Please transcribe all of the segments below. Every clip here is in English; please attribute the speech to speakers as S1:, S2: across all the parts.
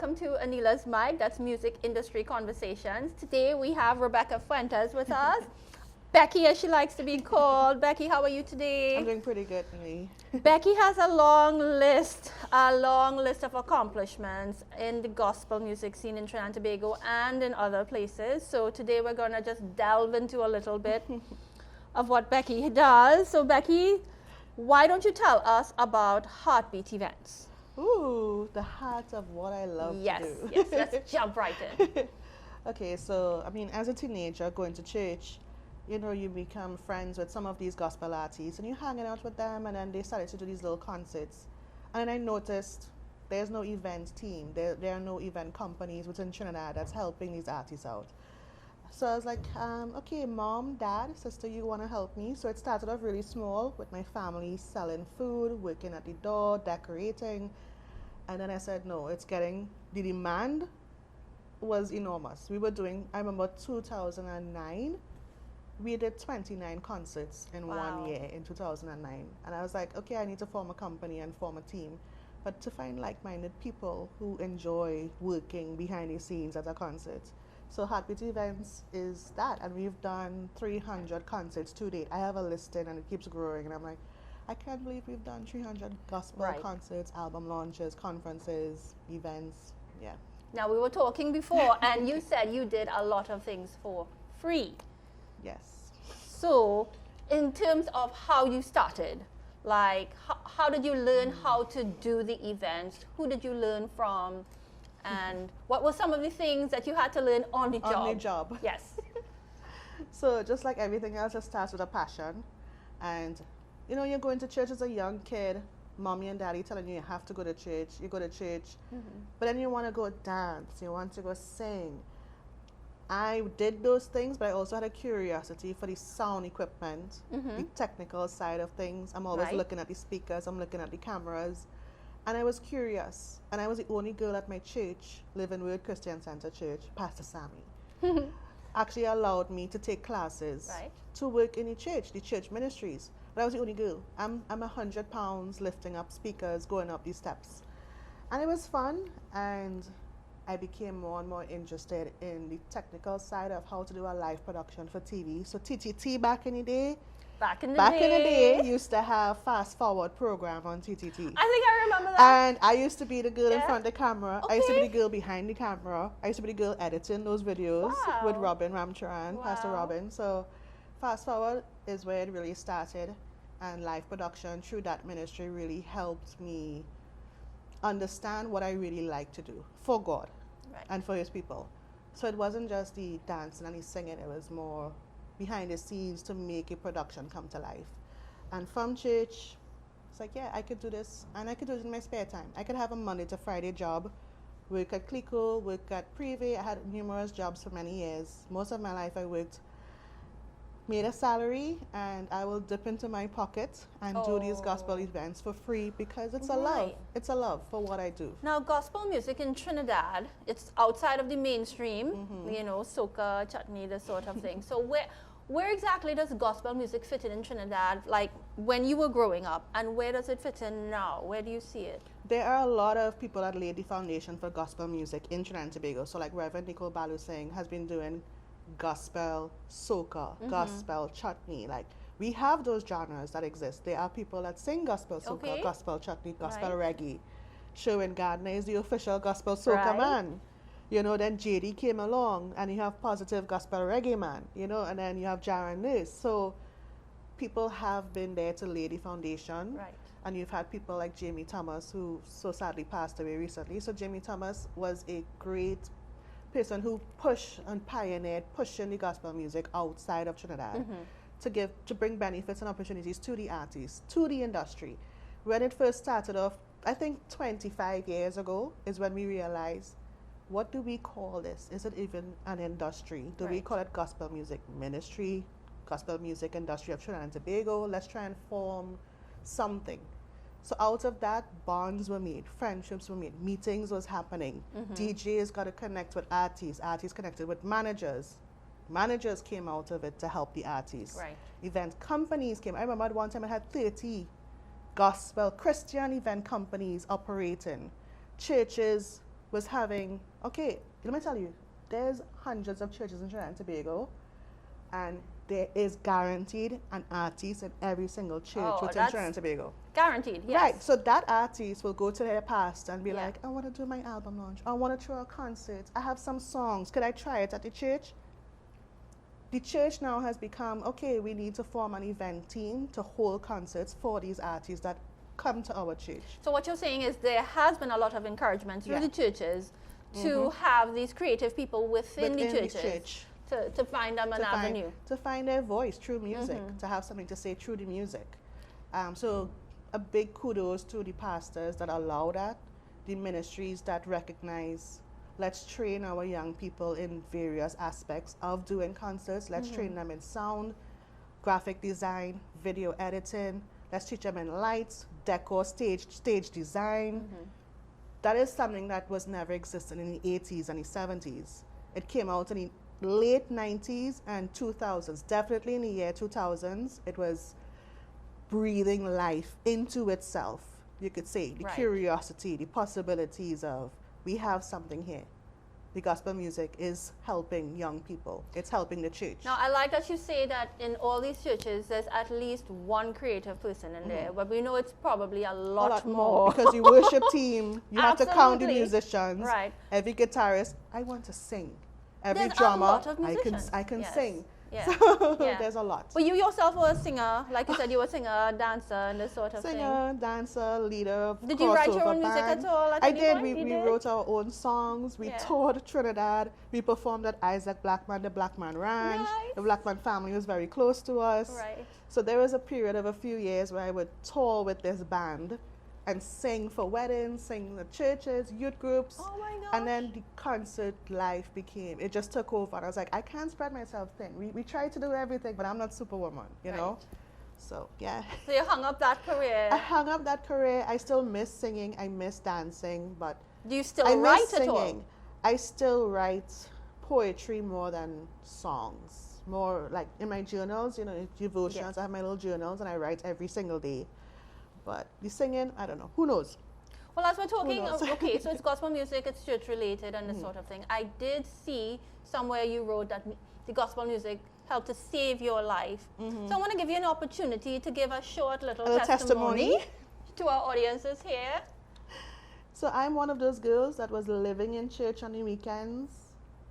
S1: welcome to Aneela's Mic, that's Music Industry Conversations. Today we have Rebekah Fuentes with us. Becky, as she likes to be called. Becky, how are you today?
S2: I'm doing pretty good, me.
S1: Becky has a long list of accomplishments in the gospel music scene in Trinidad and Tobago and in other places. So today we're going to just delve into a little bit of what Becky does. So Becky, why don't you tell us about Heartbeat events?
S2: Ooh, the heart of what I love to do.
S1: Yes, let's jump right in.
S2: Okay, so, I mean, as a teenager going to church, you know, you become friends with some of these gospel artists and you're hanging out with them, and then they started to do these little concerts. And then I noticed there's no event team, there are no event companies within Trinidad that's helping these artists out. So I was like, okay, mom, dad, sister, you want to help me? So it started off really small with my family selling food, working at the door, decorating. And then I said, no, it's getting, the demand was enormous. We were doing, I remember 2009, we did 29 concerts in 1 year in 2009. And I was like, okay, I need to form a company and form a team. But to find like-minded people who enjoy working behind the scenes at a concert. So Heartbeat Events is that, and we've done 300 concerts to date. I have a listing and it keeps growing, and I'm like, I can't believe we've done 300 gospel concerts, album launches, conferences, events, yeah.
S1: Now we were talking before and you said you did a lot of things for free.
S2: Yes.
S1: So in terms of how you started, like how did you learn how to do the events? Who did you learn from? And what were some of the things that you had to learn on the job?
S2: On the job.
S1: Yes.
S2: So just like everything else, it starts with a passion. And, you know, you're going to church as a young kid, mommy and daddy telling you have to go to church, you go to church. But then you want to go dance, you want to go sing. I did those things, but I also had a curiosity for the sound equipment, the technical side of things. I'm always looking at the speakers, I'm looking at the cameras. And I was curious, and I was the only girl at my church, Living Word Christian Center Church, Pastor Sammy, actually allowed me to take classes to work in the church ministries. But I was the only girl. I'm 100 pounds lifting up speakers, going up these steps. And it was fun, and I became more and more interested in the technical side of how to do a live production for TV. So TTT back in the day,
S1: Back in the day,
S2: used to have fast forward program on TTT.
S1: I think I remember that.
S2: And I used to be the girl in front of the camera. I used to be the girl behind the camera. I used to be the girl editing those videos with Robin Ramcharan, Pastor Robin. So fast forward is where it really started. And live production through that ministry really helped me understand what I really like to do for God and for His people. So it wasn't just the dancing and the singing, it was more behind the scenes to make a production come to life. And from church, it's like, yeah, I could do this, and I could do it in my spare time. I could have a Monday to Friday job, work at Clico, work at Privé. I had numerous jobs for many years. Most of my life I worked, made a salary, and I will dip into my pocket and do these gospel events for free because it's a love. It's a love for what I do.
S1: Now, gospel music in Trinidad, it's outside of the mainstream, you know, soca, chutney, this sort of thing. So where exactly does gospel music fit in Trinidad, like when you were growing up, and where does it fit in now? Where do you see it?
S2: There are a lot of people that laid the foundation for gospel music in Trinidad and Tobago. So like Reverend Nicole Balu Singh has been doing gospel, soca, gospel, chutney. Like, we have those genres that exist. There are people that sing gospel, soca, gospel, chutney, gospel, reggae. Sherwin Gardner is the official gospel soca man. You know, then JD came along, and you have positive gospel reggae man, you know, and then you have Jaron Nurse. So people have been there to lay the foundation. And you've had people like Jamie Thomas, who so sadly passed away recently. So Jamie Thomas was a great person who pushed and pioneered pushing the gospel music outside of Trinidad to bring benefits and opportunities to the artists, to the industry. When it first started off, I think 25 years ago is when we realized, what do we call this? Is it even an industry? Do we call it gospel music ministry, gospel music industry of Trinidad and Tobago? Let's try and form something. So out of that, bonds were made, friendships were made, meetings was happening. DJs got to connect with artists, artists connected with managers. Managers came out of it to help the artists. Event companies came. I remember at one time I had 30 gospel Christian event companies operating. Churches was having, okay, let me tell you, there's hundreds of churches in Trinidad and Tobago, and there is guaranteed an artist in every single church within
S1: that's
S2: Trinidad and Tobago.
S1: guaranteed, yes.
S2: Right, so that artist will go to their pastor and be
S1: Yeah.
S2: like, I want to do my album launch. I want to throw a concert. I have some songs. Could I try it at the church? The church now has become, okay, we need to form an event team to hold concerts for these artists that come to our church.
S1: So what you're saying is there has been a lot of encouragement through
S2: Yeah.
S1: the churches to have these creative people within the
S2: Within the
S1: churches
S2: church.
S1: to find them an avenue.
S2: To find their voice through music, to have something to say through the music. So a big kudos to the pastors that allow that, the ministries that recognize, let's train our young people in various aspects of doing concerts. Let's train them in sound, graphic design, video editing. Let's teach them in lights, decor, stage design. That is something that was never existed in the 80s and the 70s. It came out in the late 90s and 2000s. Definitely in the year 2000s, it was breathing life into itself. You could say the
S1: Right.
S2: curiosity, the possibilities of, we have something here. The gospel music is helping young people. It's helping the church.
S1: Now, I like that you say that in all these churches, there's at least one creative person in there, but we know it's probably a lot more.
S2: Because the worship team, you have to count the
S1: Absolutely.
S2: musicians.
S1: Right.
S2: Every guitarist, I want to sing. Every
S1: There's a
S2: drummer,
S1: lot of
S2: I
S1: musicians.
S2: can
S1: Yes.
S2: sing.
S1: Yeah.
S2: So
S1: Yeah.
S2: there's a lot.
S1: But you yourself were a singer, like you said, you were a singer, dancer, and this sort of thing.
S2: Singer, dancer, leader,
S1: Did you write your
S2: crossover
S1: own music
S2: band.
S1: at all at
S2: I
S1: any
S2: did.
S1: point?
S2: We
S1: You did?
S2: wrote our own songs. We
S1: Yeah.
S2: toured Trinidad. We performed at Isaac Blackman, the Blackman Ranch.
S1: Nice.
S2: The Blackman family was very close to us.
S1: Right.
S2: So there was a period of a few years where I would tour with this band and sing for weddings, sing at churches, youth groups.
S1: Oh my gosh.
S2: And then the concert life became, it just took over. And I was like, I can't spread myself thin. We try to do everything, but I'm not Superwoman, you know? So, yeah.
S1: So you hung up that career.
S2: I hung up that career. I still miss singing. I miss dancing, but
S1: Do you still
S2: I
S1: write
S2: miss
S1: at all?
S2: singing. I still write poetry more than songs. More like in my journals, you know, devotions. I have my little journals and I write every single day. But the singing, I don't know. Who knows?
S1: Well, as we're talking,
S2: knows?
S1: okay, so it's gospel music, it's church related and this sort of thing. I did see somewhere you wrote that the gospel music helped to save your life. So I want to give you an opportunity to give a short little testimony to our audiences here.
S2: So I'm one of those girls that was living in church on the weekends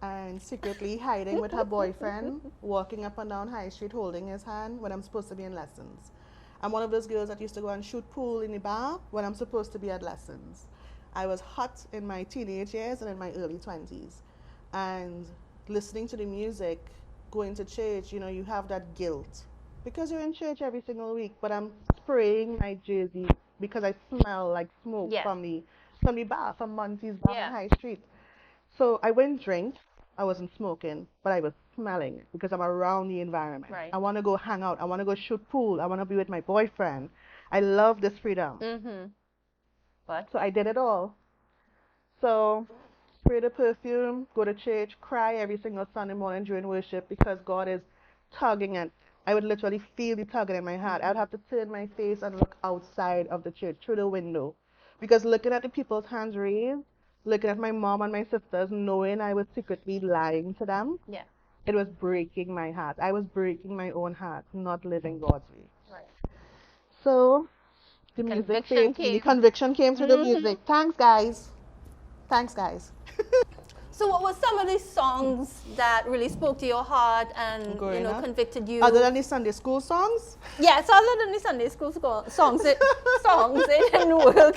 S2: and secretly hiding with her boyfriend, walking up and down High Street holding his hand when I'm supposed to be in lessons. I'm one of those girls that used to go and shoot pool in the bar when I'm supposed to be at lessons. I was hot in my teenage years and in my early 20s. And listening to the music, going to church, you know, you have that guilt. Because you're in church every single week, but I'm spraying my jersey because I smell like smoke
S1: Yeah.
S2: from the bar, from Monty's bar
S1: Yeah.
S2: on High Street. So I wouldn't drink. I wasn't smoking, but I was smelling because I'm around the environment.
S1: Right.
S2: I want to go hang out. I want to go shoot pool. I want to be with my boyfriend. I love this freedom.
S1: But
S2: So I did it all. So spray the perfume, go to church, cry every single Sunday morning during worship because God is tugging, and I would literally feel the tugging in my heart. I would have to turn my face and look outside of the church through the window because looking at the people's hands raised, looking at my mom and my sisters, knowing I was secretly lying to them,
S1: yeah.
S2: it was breaking my heart. I was breaking my own heart, not living God's way.
S1: Right.
S2: So the conviction came through the music. Thanks, guys. Thanks, guys.
S1: So what were some of these songs that really spoke to your heart and
S2: Growing up?
S1: convicted you?
S2: Other than the Sunday school songs?
S1: Yes, other than the Sunday school songs, it didn't work.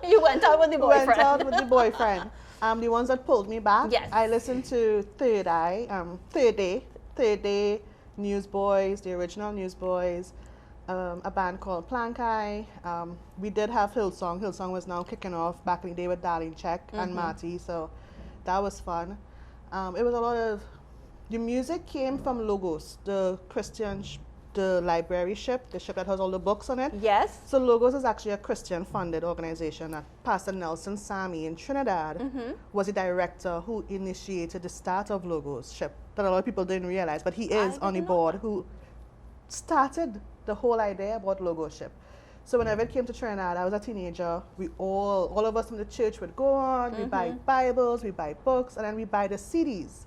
S1: You went out with the boyfriend.
S2: Went out with the boyfriend. The ones that pulled me back.
S1: Yes.
S2: I listened to Third Day, Newsboys, the original Newsboys, a band called Plankai. We did have Hillsong. Hillsong was now kicking off back in the day with Darlene Check and Marty, so that was fun. It was a lot of, the music came from Logos, the Christian, the library ship, the ship that has all the books on it.
S1: Yes.
S2: So Logos is actually a Christian-funded organization that Pastor Nelson Sami in Trinidad was the director who initiated the start of Logos ship that a lot of people didn't realize, but he is on the
S1: didn't know
S2: board who started the whole idea about Logos ship. So whenever it came to Trinidad, I was a teenager. We all of us from the church would go on. We buy Bibles, we buy books, and then we buy the CDs.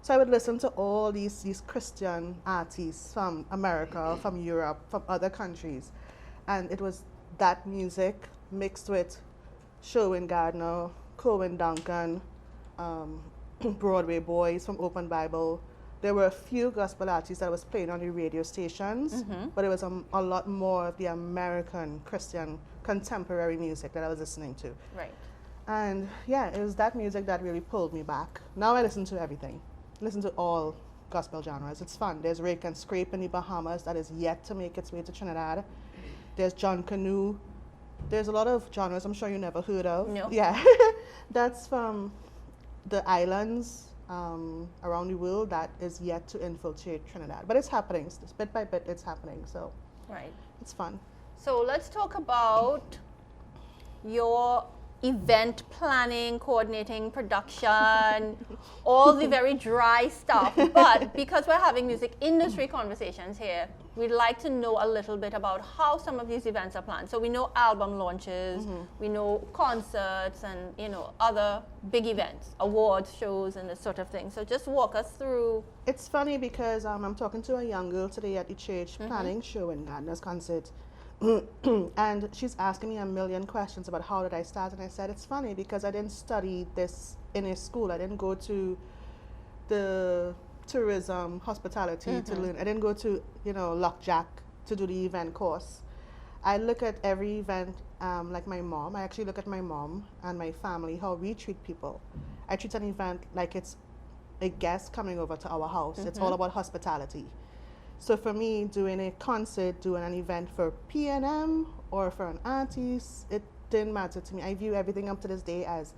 S2: So I would listen to all these Christian artists from America, from Europe, from other countries, and it was that music mixed with Sherwin Gardner, Cohen Duncan, Broadway Boys from Open Bible. There were a few gospel artists that was playing on the radio stations, but it was a lot more of the American Christian contemporary music that I was listening to.
S1: Right.
S2: And yeah, it was that music that really pulled me back. Now I listen to everything. Listen to all gospel genres. It's fun. There's Rake and Scrape in the Bahamas that is yet to make its way to Trinidad. There's John Canoe. There's a lot of genres I'm sure you never heard of.
S1: No.
S2: Yeah. That's from the islands around the world that is yet to infiltrate Trinidad. But it's happening. It's bit by bit, it's happening. So
S1: Right.
S2: it's fun.
S1: So let's talk about your event planning, coordinating, production, all the very dry stuff. But because we're having music industry conversations here, we'd like to know a little bit about how some of these events are planned. So we know album launches, we know concerts, and other big events, awards shows, and this sort of thing. So just walk us through.
S2: It's funny because I'm talking to a young girl today at the church planning Sherwin Gardner's concert. And she's asking me a million questions about how did I start, and I said it's funny because I didn't study this in a school. I didn't go to the tourism hospitality to learn. I didn't go to Lockjack to do the event course. I look at every event like my mom. I actually look at my mom and my family, how we treat people. I treat an event like it's a guest coming over to our house. It's all about hospitality. So for me, doing a concert, doing an event for P&M or for an artist, it didn't matter to me. I view everything up to this day as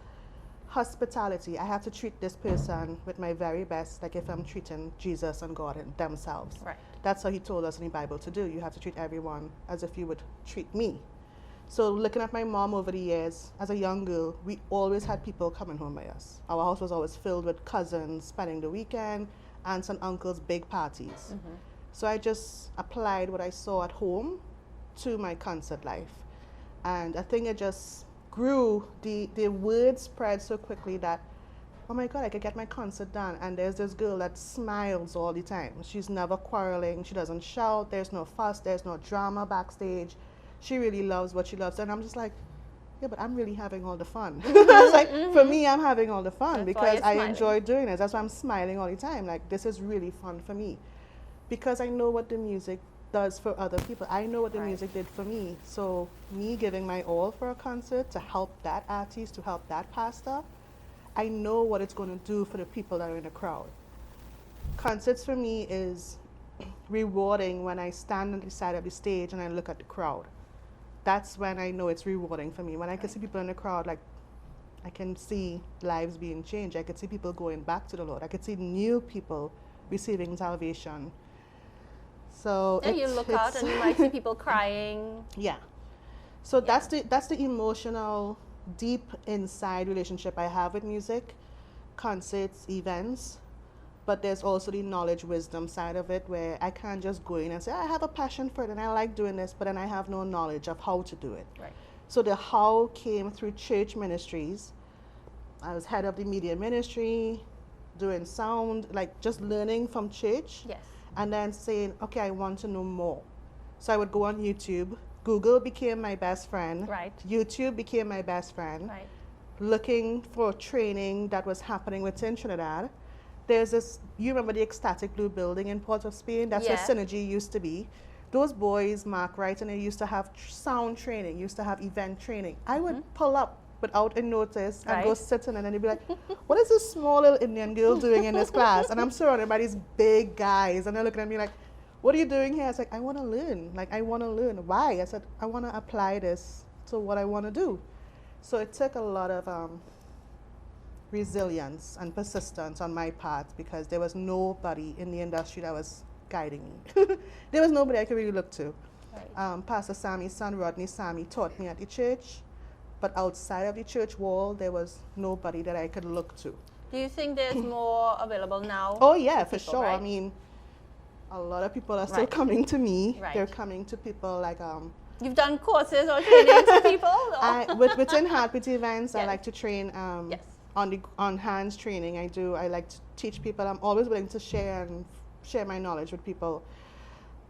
S2: hospitality. I have to treat this person with my very best, like if I'm treating Jesus and God and themselves.
S1: Right.
S2: That's how he told us in the Bible to do. You have to treat everyone as if you would treat me. So looking at my mom over the years, as a young girl, we always had people coming home by us. Our house was always filled with cousins spending the weekend, aunts and uncles, big parties. So I just applied what I saw at home to my concert life. And I think it just grew. The word spread so quickly that, oh my God, I could get my concert done. And there's this girl that smiles all the time. She's never quarreling. She doesn't shout. There's no fuss. There's no drama backstage. She really loves what she loves. And I'm just like, yeah, but I'm really having all the fun. It's like, for me, I'm having all the fun because I enjoy doing it. That's why I'm smiling all the time. Like, this is really fun for me. Because I know what the music does for other people. I know what the music did for me. So me giving my all for a concert to help that artist, to help that pastor, I know what it's going to do for the people that are in the crowd. Concerts for me is rewarding when I stand on the side of the stage and I look at the crowd. That's when I know it's rewarding for me. When I can see people in the crowd, like I can see lives being changed. I could see people going back to the Lord. I could see new people receiving salvation. So
S1: you look out and you might see people crying.
S2: Yeah. So that's the emotional, deep inside relationship I have with music, concerts, events. But there's also the knowledge, wisdom side of it where I can't just go in and say, I have a passion for it and I like doing this, but then I have no knowledge of how to do it.
S1: Right.
S2: So the how came through church ministries. I was head of the media ministry, doing sound, like just learning from church.
S1: Yes.
S2: And then saying, okay, I want to know more. So I would go on YouTube. Google became my best friend.
S1: Right.
S2: YouTube became my best friend.
S1: Right.
S2: Looking for training that was happening within Trinidad. There's this, you remember the Ecstatic Blue building in Port of Spain? That's where Synergy used to be. Those boys, Mark Wright, and they used to have sound training, used to have event training. I would pull up without a notice and go sit in, and then they'd be like, what is this small little Indian girl doing in this class? And I'm surrounded by these big guys, and they're looking at me like, what are you doing here? I was like, I want to learn. Like, I want to learn. Why? I said, I want to apply this to what I want to do. So it took a lot of resilience and persistence on my part because there was nobody in the industry that was guiding me. There was nobody I could really look to. Right. Pastor Sammy's son, Rodney Sammy, taught me at the church. But outside of the church wall, there was nobody that I could look to.
S1: Do you think there's more available now?
S2: Oh, yeah, for
S1: people,
S2: sure.
S1: right?
S2: I mean, a lot of people are still coming to me.
S1: Right.
S2: They're coming to people like
S1: You've done courses or trainings for people? Or?
S2: Within Heartbeat events, I
S1: Yes.
S2: like to train
S1: Yes.
S2: on hands training. I like to teach people. I'm always willing to share my knowledge with people.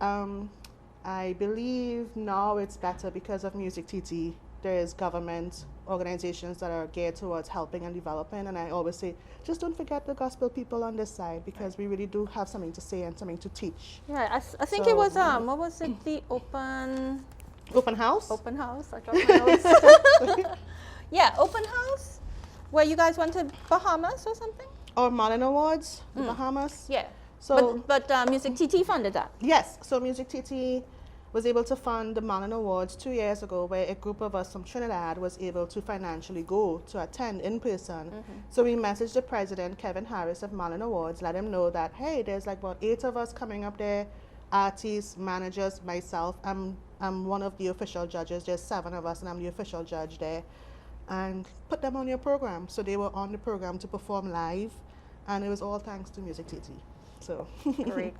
S2: I believe now it's better because of Music TT. There is government organizations that are geared towards helping and developing, and I always say, just don't forget the gospel people on this side, because we really do have something to say and something to teach.
S1: Yeah, I think it was what was it, the
S2: Open house?
S1: open house? I dropped my notes. Yeah, open house, where you guys went to Bahamas or something?
S2: Or Malin Awards, the Bahamas.
S1: Yeah.
S2: So
S1: but Music TT funded that.
S2: yes, so Music TT was able to fund the Malin Awards 2 years ago, where a group of us from Trinidad was able to financially go to attend in person. So we messaged the president, Kevin Harris of Malin Awards, let him know that, hey, there's like about 8 of us coming up there, artists, managers, myself. I'm one of the official judges. There's 7 of us, and I'm the official judge there. And put them on your program. So they were on the program to perform live, and it was all thanks to Music TT. So
S1: Great.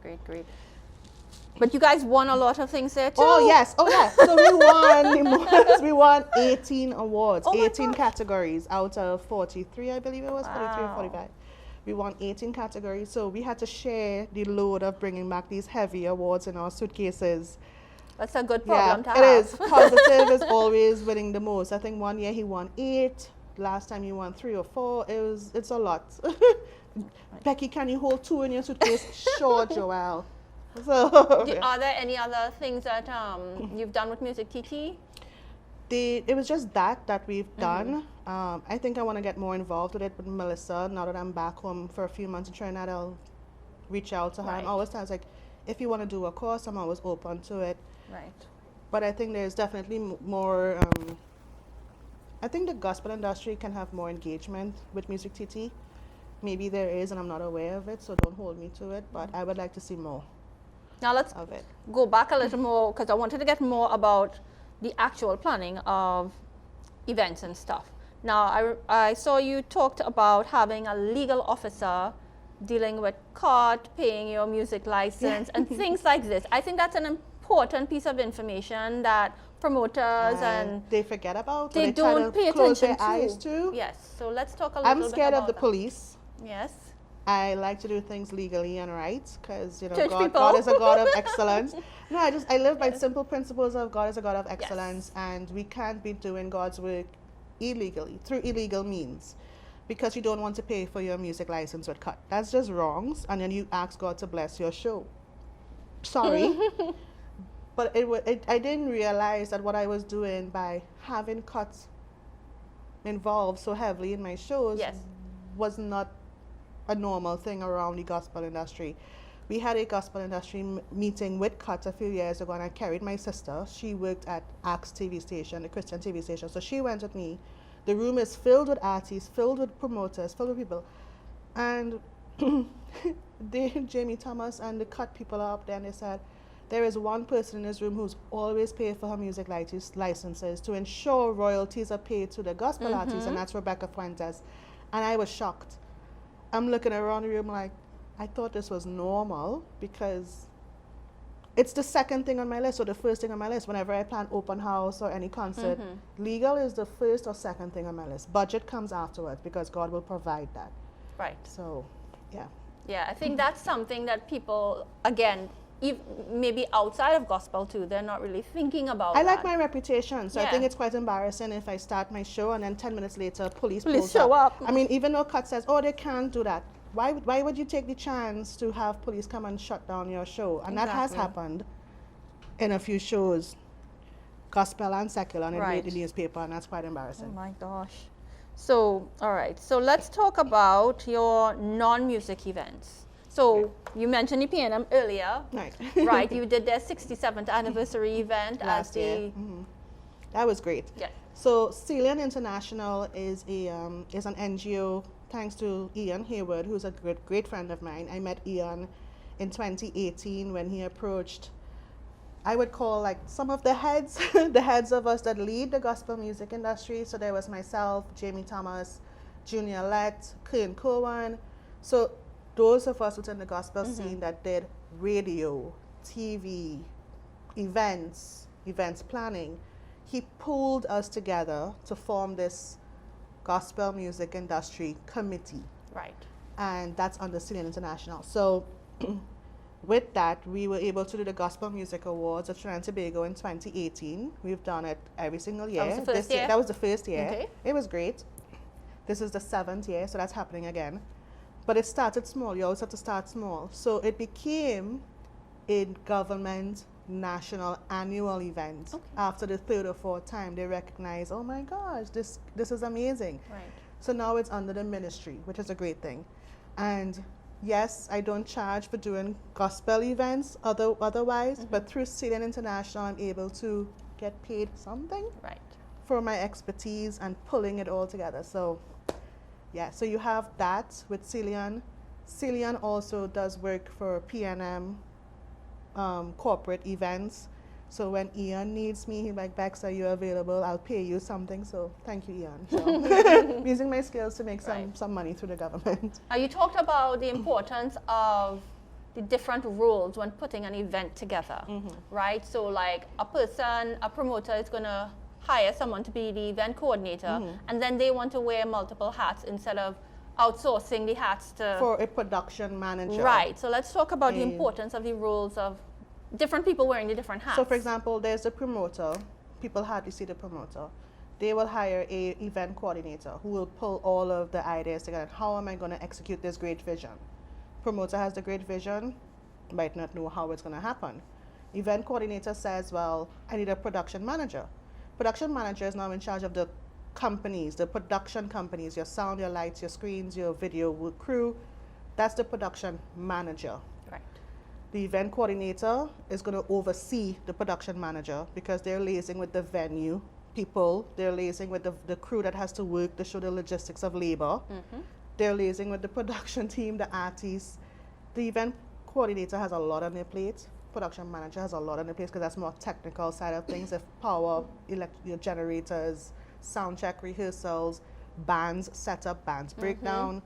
S1: But you guys won a lot of things there too.
S2: Oh yes. So we won 18 awards,
S1: Oh my
S2: 18
S1: gosh.
S2: categories out of 43, I believe it was, 43 or
S1: Wow.
S2: 45. We won 18 categories, so we had to share the load of bringing back these heavy awards in our suitcases.
S1: That's a good problem to
S2: It
S1: have.
S2: is. Positive is always winning the most. I think one year he won 8. Last time he won 3 or 4. It's a lot. Becky, can you hold 2 in your suitcase? Sure, Joelle. So
S1: Are there any other things that you've done with Music TT?
S2: it was just that we've done. I think I want to get more involved with it with Melissa. Now that I'm back home for a few months in Trinidad, I'll reach out to her.
S1: Right.
S2: I'm always tells like, if you want to do a course, I'm always open to it.
S1: Right.
S2: But I think there's definitely more. I think the gospel industry can have more engagement with Music TT. Maybe there is, and I'm not aware of it, so don't hold me to it. But I would like to see more
S1: Now let's
S2: of it.
S1: go back a little more, because I wanted to get more about the actual planning of events and stuff. Now, I saw you talked about having a legal officer dealing with COT, paying your music license, and things like this. I think that's an important piece of information that promoters and
S2: they forget about.
S1: they
S2: or try
S1: don't
S2: to
S1: pay
S2: close
S1: attention
S2: their eyes
S1: to.
S2: to.
S1: Yes, so let's talk a little bit
S2: I'm scared
S1: about
S2: of the
S1: that.
S2: police.
S1: Yes.
S2: I like to do things legally and right, because
S1: Church people.
S2: God is a God of excellence. No, I live by simple principles of God is a God of excellence, and we can't be doing God's work illegally through illegal means, because you don't want to pay for your music license with COT. That's just wrong, and then you ask God to bless your show. Sorry, but I didn't realize that what I was doing by having COT involved so heavily in my shows
S1: Yes.
S2: was not a normal thing around the gospel industry. We had a gospel industry meeting with COT a few years ago, and I carried my sister. She worked at Axe TV station, the Christian TV station, so she went with me. The room is filled with artists, filled with promoters, filled with people, and Jamie Thomas and the COT people are up there, and they said, there is one person in this room who's always paid for her music licenses to ensure royalties are paid to the gospel artists, and that's Rebekah Fuentes. And I was shocked. I'm looking around the room like, I thought this was normal, because it's the second thing on my list or the first thing on my list whenever I plan open house or any concert. Legal is the first or second thing on my list. Budget comes afterwards, because God will provide that.
S1: Right.
S2: So, yeah.
S1: Yeah, I think that's something that people, again, maybe outside of gospel too, they're not really thinking about
S2: I like
S1: that.
S2: my reputation, so I
S1: Yeah.
S2: think it's quite embarrassing if I start my show and then 10 minutes later police pulls
S1: show up.
S2: I mean, even though COT says, oh, they can't do that, why would you take the chance to have police come and shut down your show? And that has
S1: Exactly.
S2: happened in a few shows, gospel and secular, and it
S1: Right.
S2: made the newspaper, and that's quite
S1: Oh
S2: embarrassing.
S1: my gosh. So, all right. So let's talk about your non-music events. So you mentioned the P&M earlier,
S2: Right.
S1: right? You did their 67th anniversary event as
S2: Last
S1: the
S2: year. That was great.
S1: yeah.
S2: So Celian International is an NGO, thanks to Ian Hayward, who's a great friend of mine. I met Ian in 2018 when he approached, I would call like some of the heads, the heads of us that lead the gospel music industry. So there was myself, Jamie Thomas, Junior Lett, Kern Cowan. So those of us within the gospel scene that did radio, TV, events, events planning, he pulled us together to form this gospel music industry committee.
S1: Right.
S2: And that's under Celian International. So with that, we were able to do the Gospel Music Awards at Trinidad and Tobago in 2018. We've done it every single year.
S1: That was the first year?
S2: That was the first year.
S1: Okay.
S2: It was great. This is the 7th year, so that's happening again. But it started small. You always have to start small. So it became a government national annual event.
S1: Okay.
S2: After the 3rd or 4th time, they recognize, oh my gosh, this is amazing.
S1: Right.
S2: So now it's under the ministry, which is a great thing. And yes, I don't charge for doing gospel events otherwise, but through Celian International, I'm able to get paid something
S1: Right.
S2: for my expertise and pulling it all together. So yeah, so you have that with Celian. Celian also does work for PNM corporate events. So when Ian needs me, he's like, Bex, are you available? I'll pay you something. So thank you, Ian. So using my skills to make some money through the government.
S1: You talked about the importance of the different roles when putting an event together, right? So like a promoter is going to hire someone to be the event coordinator, and then they want to wear multiple hats instead of outsourcing the hats to...
S2: For a production manager.
S1: Right. So let's talk about the importance of the roles of different people wearing the different hats.
S2: So for example, there's the promoter. People hardly see the promoter. They will hire a event coordinator who will pull all of the ideas together. How am I going to execute this great vision? Promoter has the great vision, might not know how it's going to happen. Event coordinator says, well, I need a production manager. Production manager is now in charge of the companies, the production companies, your sound, your lights, your screens, your video crew. That's the production manager.
S1: Right.
S2: The event coordinator is going to oversee the production manager because they're liaising with the venue people, they're liaising with the crew that has to work to show the logistics of labor, they're liaising with the production team, the artists. The event coordinator has a lot on their plate. Production manager has a lot on their plate because that's more technical side of things. If power, your generators, sound check, rehearsals, bands, setup, bands, breakdown.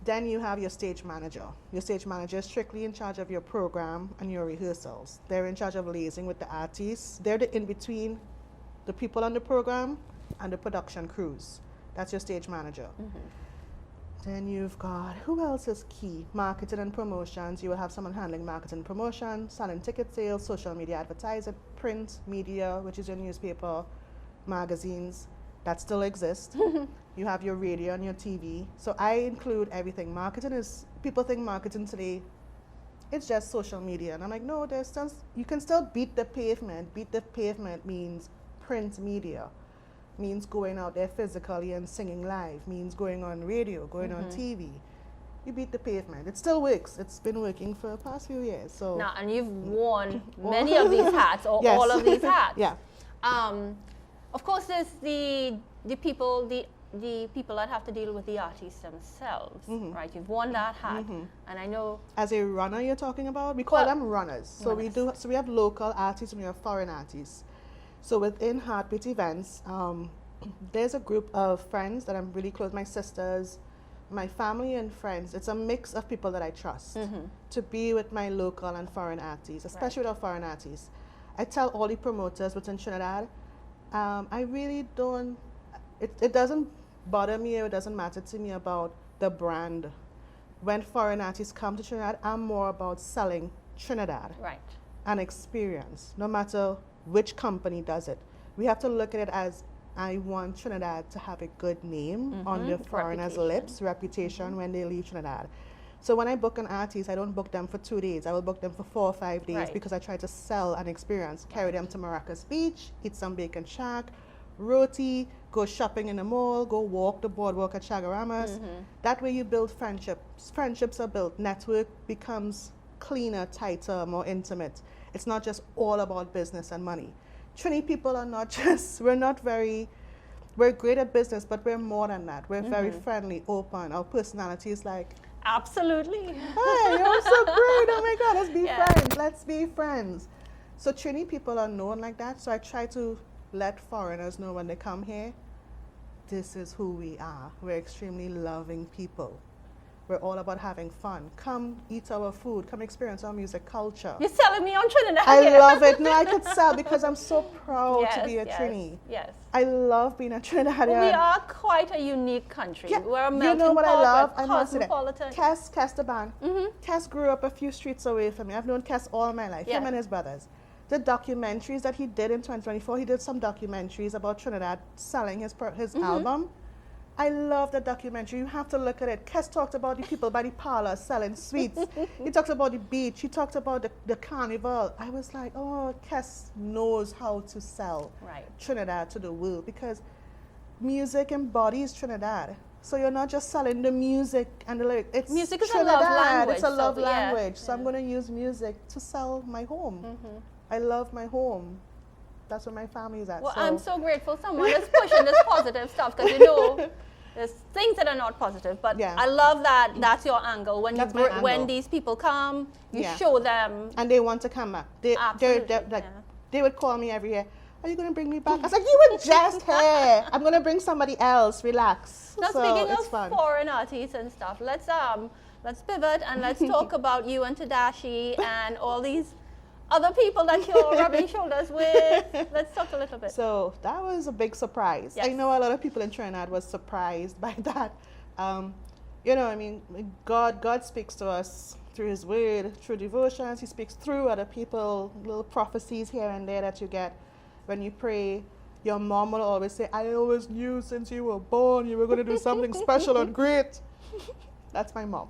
S2: Then you have your stage manager. Your stage manager is strictly in charge of your program and your rehearsals. They're in charge of liaising with the artists. They're the in-between the people on the program and the production crews. That's your stage manager. Then you've got, who else is key? Marketing and promotions. You will have someone handling marketing and promotion, selling ticket sales, social media advertising, print media, which is your newspaper, magazines that still exist. You have your radio and your TV. So I include everything. Marketing is, people think marketing today, it's just social media. And I'm like, no, there's still, you can still beat the pavement. Beat the pavement means print media, means going out there physically and singing live, means going on radio, going on TV. You beat the pavement. It still works. It's been working for the past few years. So
S1: now, and you've worn many of these hats, or
S2: yes.
S1: all of these hats.
S2: Yeah.
S1: Of course, there's the people that have to deal with the artists themselves, right? You've worn that hat, and I know.
S2: As a runner, you're talking about, we call them runners. So we have local artists and we have foreign artists. So within Heartbeat Events, there's a group of friends that I'm really close, my sisters, my family and friends. It's a mix of people that I trust to be with my local and foreign artists, especially with our foreign artists. I tell all the promoters within Trinidad, I really don't, it doesn't bother me, or it doesn't matter to me about the brand. When foreign artists come to Trinidad, I'm more about selling Trinidad.
S1: Right.
S2: An experience, no matter which company does it. We have to look at it as, I want Trinidad to have a good name on the foreigners' lips, reputation when they leave Trinidad. So when I book an artist, I don't book them for 2 days. I will book them for 4 or 5 days because I try to sell an experience. Carry them to Maracas Beach, eat some bacon shack, roti, go shopping in the mall, go walk the boardwalk at Chagaramas. That way you build friendships. Friendships are built. Network becomes cleaner, tighter, more intimate. It's not just all about business and money. Trini people are not just, we're great at business, but we're more than that. We're very friendly, open. Our personality is like,
S1: absolutely.
S2: hey, you're so great. Oh my God, let's be friends. Let's be friends. So Trini people are known like that. So I try to let foreigners know when they come here, this is who we are. We're extremely loving people. We're all about having fun. Come eat our food. Come experience our music culture.
S1: You're selling me on Trinidad.
S2: I love it. No, I could sell because I'm so proud to be a Trini.
S1: Yes.
S2: I love being a Trinidadian.
S1: Well, we are quite a unique country.
S2: Yeah.
S1: We're a melting
S2: You know what I
S1: pot,
S2: love?
S1: we're
S2: I must say that.
S1: cosmopolitan.
S2: Kes the band. Kes grew up a few streets away from me. I've known Kes all my life, him and his brothers. The documentaries that he did in 2024, he did some documentaries about Trinidad selling his album. I love the documentary. You have to look at it. Kes talked about the people by the parlor selling sweets. He talked about the beach. He talked about the carnival. I was like, oh, Kes knows how to sell Trinidad to the world because music embodies Trinidad. So you're not just selling the music and the lyrics. It's
S1: music is
S2: Trinidad.
S1: a love language.
S2: It's a love language.
S1: Yeah.
S2: So I'm going to use music to sell my home. I love my home. That's where my family is at.
S1: Well,
S2: so.
S1: I'm so grateful someone is pushing this positive stuff because you know there's things that are not positive, but I love that that's your angle. When when these people come, you show them.
S2: And they want to come back. They would call me every year. Are you going to bring me back? I was like, you were just here. I'm going to bring somebody else. Relax.
S1: Now,
S2: so
S1: speaking of
S2: fun.
S1: foreign artists and stuff, let's pivot and let's talk about you and Tedashii and all these other people that you're rubbing shoulders with. Let's talk a little bit.
S2: So that was a big surprise.
S1: Yes.
S2: I know a lot of people in Trinidad was surprised by that. You know, I mean, God speaks to us through His Word, through devotions. He speaks through other people, little prophecies here and there that you get when you pray. Your mom will always say, I always knew since you were born you were going to do something special and great. That's my mom.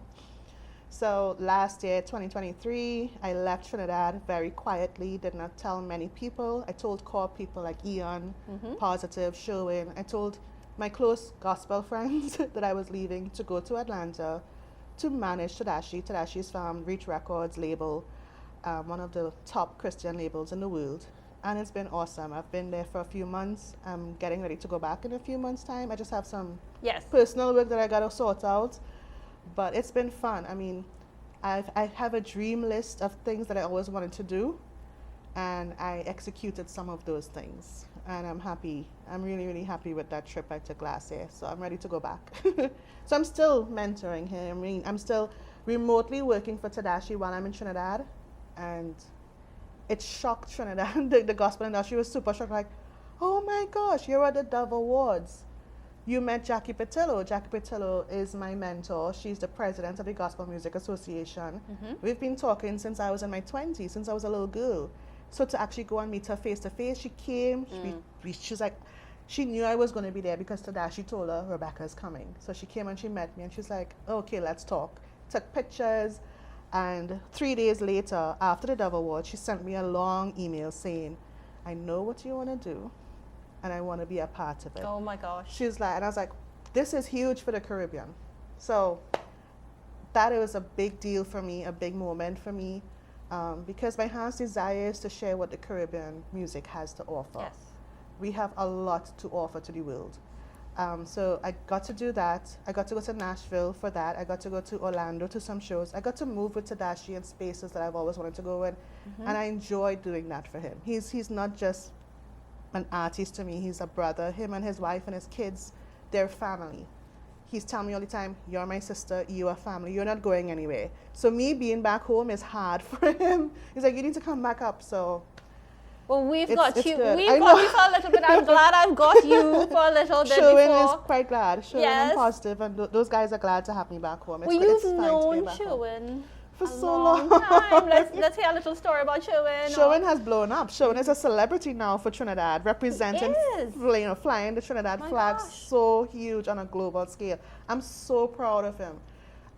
S2: So last year, 2023, I left Trinidad very quietly, did not tell many people. I told core people like Ian, Positive, Sherwin. I told my close gospel friends that I was leaving to go to Atlanta to manage Tedashii. Tedashii's from Reach Records label, one of the top Christian labels in the world. And it's been awesome. I've been there for a few months. I'm getting ready to go back in a few months' time. I just have some personal work that I got to sort out. But it's been fun. I mean, I have a dream list of things that I always wanted to do, and I executed some of those things. And I'm happy. I'm really, really happy with that trip I took last year. So I'm ready to go back. So I'm still mentoring him. I mean, I'm still remotely working for Tedashii while I'm in Trinidad. And it shocked Trinidad. The gospel industry was super shocked. Like, oh my gosh, you're at the Dove Awards. You met Jackie Petillo. Jackie Petillo is my mentor. She's the president of the Gospel Music Association. We've been talking since I was in my 20s, since I was a little girl. So to actually go and meet her face to face, she came. She's like, she knew I was going to be there because Tedashii told her Rebekah's coming. So she came and she met me and she's like, okay, let's talk. Took pictures. And 3 days later, after the Dove Award, she sent me a long email saying, I know what you want to do, and I want to be a part of it.
S1: Oh my gosh.
S2: She's like, and I was like, this is huge for the Caribbean. So that was a big deal for me, a big moment for me, because my heart's desire is to share what the Caribbean music has to offer.
S1: Yes.
S2: We have a lot to offer to the world. So I got to do that. I got to go to Nashville for that. I got to go to Orlando to some shows. I got to move with Tedashii in spaces that I've always wanted to go in. And I enjoy doing that for him. He's not just an artist to me. He's a brother. Him and his wife and his kids, they're family. He's telling me all the time, you're my sister, you are family, you're not going anywhere. So me being back home is hard for him. He's like, you need to come back up. So
S1: well, we've
S2: it's
S1: got you.
S2: good.
S1: We've got you for a little bit. I'm glad I've got you for a little bit
S2: Sherwin
S1: before.
S2: is quite glad. Sherwin and Positive, and those guys are glad to have me back home.
S1: Well, you've known Sherwin
S2: for so long.
S1: Time. Let's hear a little story about Sherwin.
S2: Sherwin has blown up. Sherwin is a celebrity now for Trinidad, representing, flying the Trinidad flag so huge on a global scale. I'm so proud of him.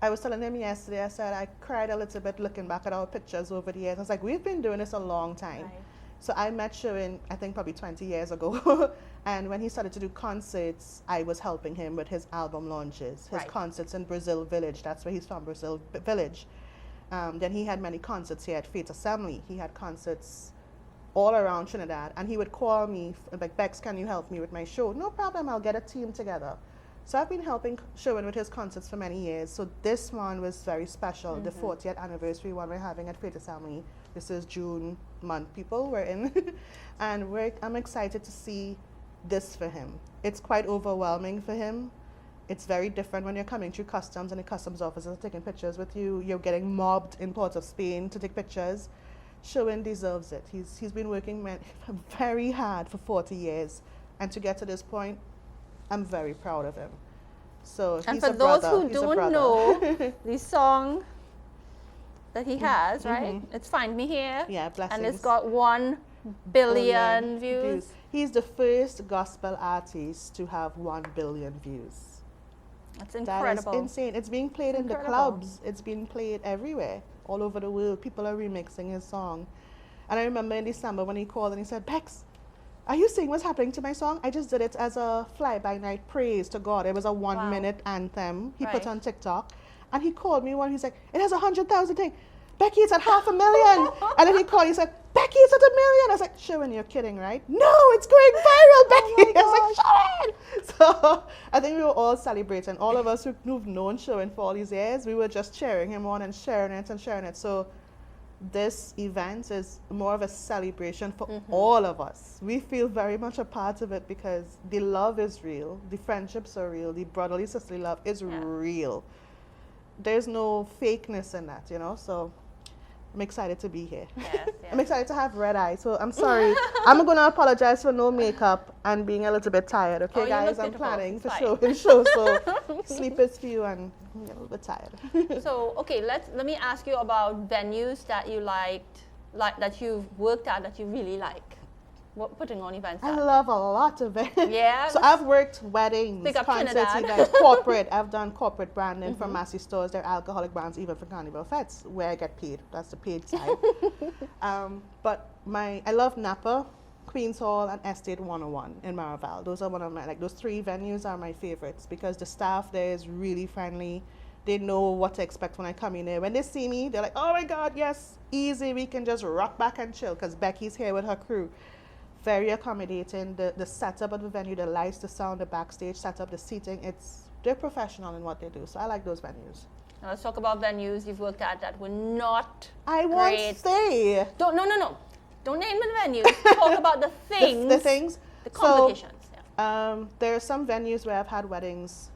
S2: I was telling him yesterday, I said I cried a little bit looking back at our pictures over the years. I was like, we've been doing this a long time.
S1: Right.
S2: So I met Sherwin, I think probably 20 years ago. And when he started to do concerts, I was helping him with his album launches, his concerts in Brazil Village. That's where he's from, Brazil Village. Then he had many concerts here at Faith Assembly. He had concerts all around Trinidad. And he would call me, like, Bex, can you help me with my show? No problem, I'll get a team together. So I've been helping Sherwin with his concerts for many years. So this one was very special, the 40th anniversary one we're having at Faith Assembly. This is June month, people, we're in. And I'm excited to see this for him. It's quite overwhelming for him. It's very different when you're coming through customs and the customs officers are taking pictures with you. You're getting mobbed in Port of Spain to take pictures. Sherwin deserves it. He's been working very hard for 40 years. And to get to this point, I'm very proud of him. So
S1: And
S2: he's
S1: for
S2: a
S1: those
S2: brother.
S1: who
S2: He's a
S1: don't
S2: brother.
S1: know the song that he has, right? It's Find Me Here.
S2: Yeah, blessings.
S1: And it's got 1 billion views.
S2: He's the first gospel artist to have 1 billion views.
S1: That's incredible.
S2: That is insane. It's being played in the clubs. It's being played everywhere, all over the world. People are remixing his song. And I remember in December when he called and he said, Bex, are you seeing what's happening to my song? I just did it as a fly-by-night praise to God. It was a 1-minute anthem he put on TikTok. And he called me one, he's like, it has 100,000 things. Becky, it's at 500,000. And then he called, he said, Becky, it's at 1 million. I was like, Sherwin, you're kidding, right? No, it's going viral, Becky. I was like, Sherwin. So I think we were all celebrating. All of us who've known Sherwin for all these years, we were just cheering him on and sharing it and sharing it. So this event is more of a celebration for all of us. We feel very much a part of it because the love is real, the friendships are real, the brotherly sisterly love is real. There's no fakeness in that, you know, so I'm excited to be here.
S1: Yes.
S2: I'm excited to have red eyes, so I'm sorry. I'm going to apologize for no makeup and being a little bit tired, okay, guys? I'm planning for show, so sleep is few and I'm a little bit tired.
S1: So, okay, let me ask you about venues that you liked, that you've worked at that you really like. What putting on events
S2: I
S1: at?
S2: love a lot of it.
S1: Yeah.
S2: So I've worked weddings, concerts,
S1: Trinidad.
S2: events, corporate. I've done corporate branding for Massy stores. They're alcoholic brands, even for Carnival Fets, where I get paid. That's the paid side. But I love Napa, Queens Hall, and Estate 101 in Maraval. Those are one of my, those 3 venues are my favorites because the staff there is really friendly. They know what to expect when I come in there. When they see me, they're like, oh my God, yes, easy. We can just rock back and chill because Becky's here with her crew. Very accommodating. The setup of the venue, the lights, the sound, the backstage setup, the seating, they're professional in what they do. So I like those venues.
S1: Now let's talk about venues you've worked at that were not
S2: I won't say.
S1: No. Don't name the venues. Talk about the things.
S2: The things.
S1: The complications.
S2: There are some venues where I've had weddings.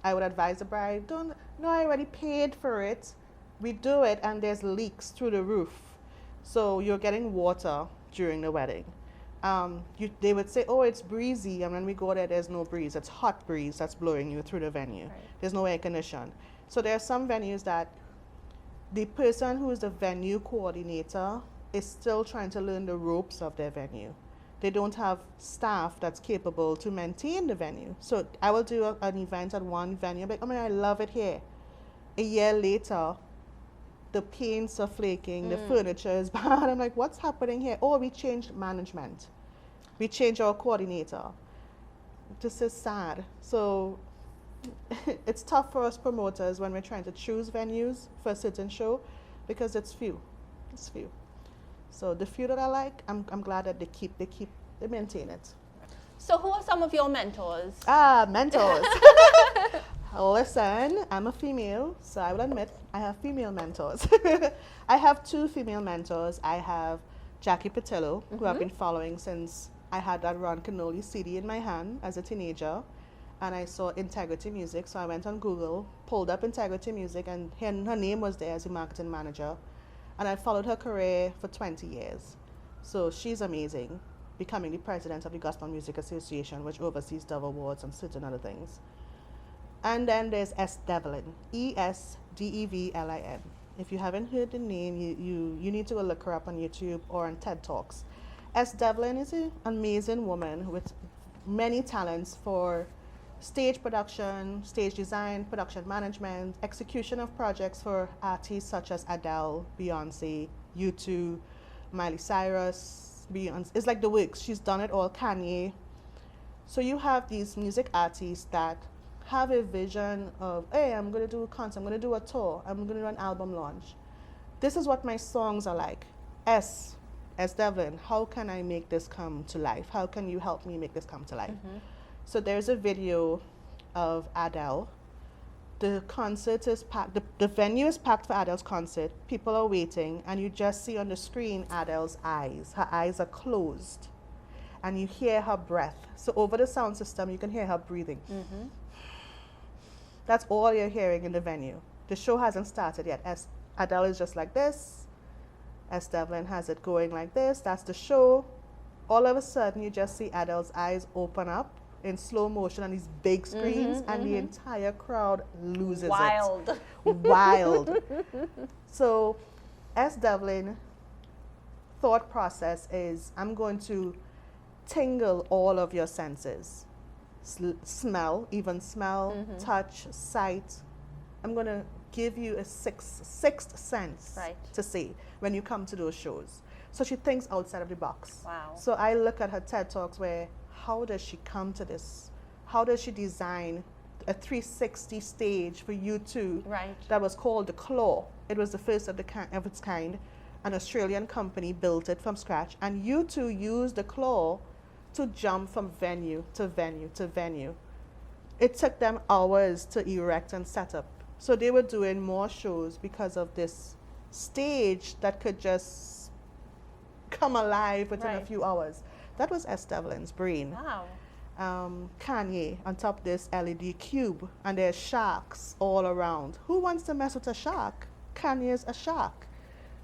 S2: I would advise the bride, I already paid for it. We do it and there's leaks through the roof. So you're getting water during the wedding. They would say, oh, it's breezy, and when we go there, there's no breeze. It's hot breeze that's blowing you through the venue. Right. There's no air condition. So there are some venues that the person who is the venue coordinator is still trying to learn the ropes of their venue. They don't have staff that's capable to maintain the venue. So I will do an event at one venue, I'm like, oh man, I love it here. A year later, the paints are flaking, the furniture is bad. I'm like, what's happening here? Oh, we changed management. We changed our coordinator. This is sad. So it's tough for us promoters when we're trying to choose venues for a certain show because it's few. It's few. So the few that I like, I'm glad that they maintain it.
S1: So who are some of your mentors?
S2: Mentors. Listen, I'm a female, so I will admit I have female mentors. I have 2 female mentors. I have Jackie Patillo, who I've been following since I had that Ron Canoli CD in my hand as a teenager, and I saw Integrity Music, so I went on Google, pulled up Integrity Music, and her name was there as a marketing manager, and I followed her career for 20 years. So she's amazing, becoming the president of the Gospel Music Association, which oversees Dove Awards and certain other things. And then there's S. Devlin, Esdevlin. If you haven't heard the name, you need to go look her up on YouTube or on TED Talks. S. Devlin is an amazing woman with many talents for stage production, stage design, production management, execution of projects for artists such as Adele, Beyonce, U2, Miley Cyrus, Beyonce. It's like the works. She's done it all, Kanye. So you have these music artists that have a vision of, hey, I'm going to do a concert, I'm going to do a tour, I'm going to do an album launch. This is what my songs are like. S. Devlin, how can I make this come to life? How can you help me make this come to life? So there's a video of Adele. The concert is packed, the venue is packed for Adele's concert. People are waiting, and you just see on the screen Adele's eyes. Her eyes are closed, and you hear her breath. So over the sound system, you can hear her breathing. That's all you're hearing in the venue. The show hasn't started yet. Adele is just like this. S. Devlin has it going like this. That's the show. All of a sudden, you just see Adele's eyes open up in slow motion on these big screens, and the entire crowd loses
S1: Wild.
S2: it. Wild. So, S. Devlin thought process is, I'm going to tingle all of your senses. Smell, touch, sight. I'm going to give you a sixth sense to see when you come to those shows. So she thinks outside of the box.
S1: Wow.
S2: So I look at her TED Talks where, how does she come to this? How does she design a 360 stage for U2 that was called the Claw? It was the first of its kind. An Australian company built it from scratch, and U2 used the Claw to jump from venue to venue to venue. It took them hours to erect and set up. So they were doing more shows because of this stage that could just come alive within a few hours. That was S. Devlin's brain.
S1: Wow.
S2: Kanye on top of this LED cube, and there's sharks all around. Who wants to mess with a shark? Kanye's a shark.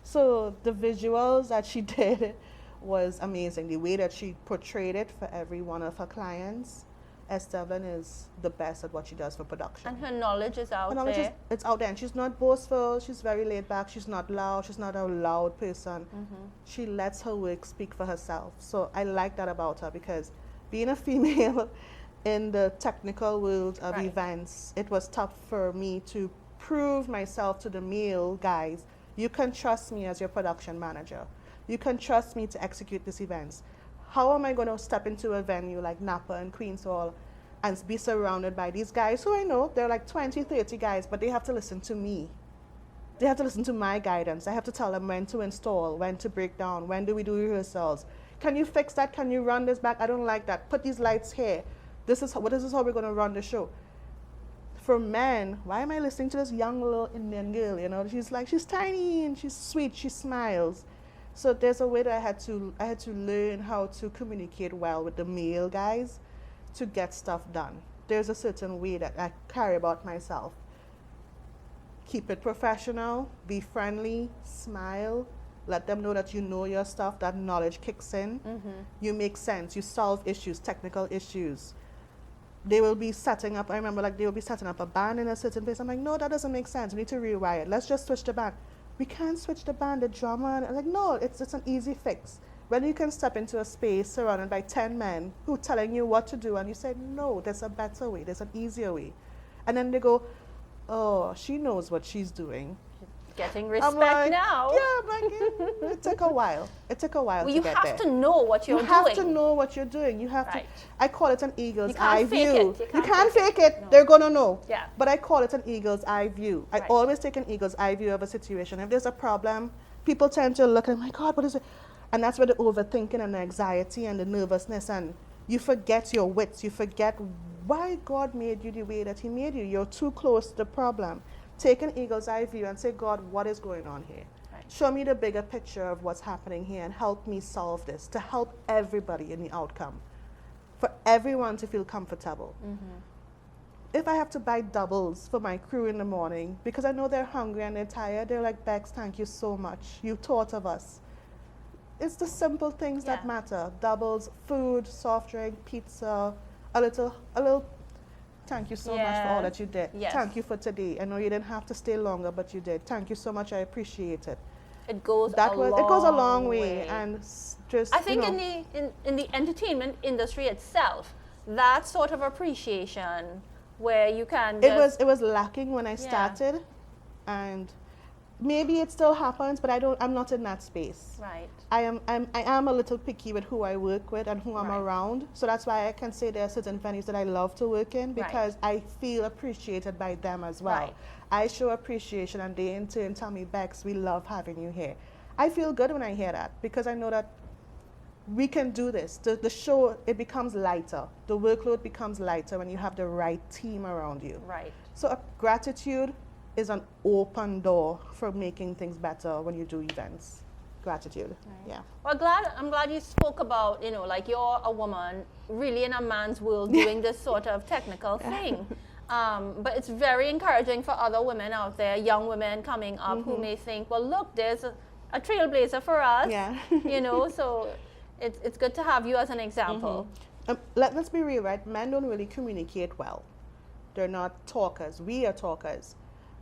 S2: So the visuals that she did was amazing. The way that she portrayed it for every one of her clients. S. Devlin is the best at what she does for production.
S1: And her knowledge is out
S2: her knowledge
S1: there.
S2: It's out there. And she's not boastful. She's very laid back. She's not loud. She's not a loud person. She lets her work speak for herself. So I like that about her, because being a female in the technical world of events, it was tough for me to prove myself to the male guys. You can trust me as your production manager. You can trust me to execute these events. How am I going to step into a venue like Napa and Queen's Hall and be surrounded by these guys who I know, they're like 20, 30 guys, but they have to listen to me. They have to listen to my guidance. I have to tell them when to install, when to break down, when do we do rehearsals. Can you fix that? Can you run this back? I don't like that. Put these lights here. This is how we're going to run the show. For men, why am I listening to this young little Indian girl? You know, she's tiny and she's sweet. She smiles. So there's a way that I had to learn how to communicate well with the male guys to get stuff done. There's a certain way that I carry about myself. Keep it professional, be friendly, smile, let them know that you know your stuff, that knowledge kicks in. You make sense, you solve issues, technical issues. They will be setting up, I remember they will be setting up a band in a certain place. I'm like, no, that doesn't make sense. We need to rewire it. Let's just switch the band. We can't switch the band, the drummer. And I'm like, no, it's an easy fix. When you can step into a space surrounded by 10 men who are telling you what to do, and you say, no, there's a better way, there's an easier way. And then they go, oh, she knows what she's doing.
S1: Getting respect now.
S2: Yeah, I'm like, it took a while. It took a while to get there.
S1: You have to know what you're doing.
S2: You have to know what you're doing. You have to. I call it an eagle's eye view.
S1: You can't fake it.
S2: No. They're going to know.
S1: Yeah.
S2: But I call it an eagle's eye view. I always take an eagle's eye view of a situation. If there's a problem, people tend to look and, my God, what is it? And that's where the overthinking and the anxiety and the nervousness, and you forget your wits. You forget why God made you the way that He made you. You're too close to the problem. Take an eagle's eye view and say, God, what is going on here? Show me the bigger picture of what's happening here and help me solve this, to help everybody in the outcome, for everyone to feel comfortable. If I have to buy doubles for my crew in the morning because I know they're hungry and they're tired, they're like, Bex, thank you so much. You thought of us. It's the simple things that matter. Doubles, food, soft drink, pizza, a little thank you so much for all that you did. Thank you for today. I know you didn't have to stay longer, but you did. Thank you so much. I appreciate it.
S1: It goes
S2: a long way. And just,
S1: I think in the entertainment industry itself, that sort of appreciation where you can
S2: it was lacking when I started, and maybe it still happens, but I'm not in that space.
S1: Right.
S2: I am a little picky with who I work with and who I'm around. So that's why I can say there are certain venues that I love to work in, because I feel appreciated by them as well.
S1: Right.
S2: I show appreciation and they in turn tell me, Bex, we love having you here. I feel good when I hear that, because I know that we can do this. The show, it becomes lighter. The workload becomes lighter when you have the right team around you.
S1: Right.
S2: So gratitude is an open door for making things better when you do events. Gratitude. Yeah.
S1: Well, I'm glad you spoke about, like you're a woman really in a man's world doing this sort of technical thing. But it's very encouraging for other women out there, young women coming up who may think, well, look, there's a trailblazer for us.
S2: Yeah.
S1: You know, so it's good to have you as an example.
S2: Let's be real, right? Men don't really communicate well. They're not talkers. We are talkers.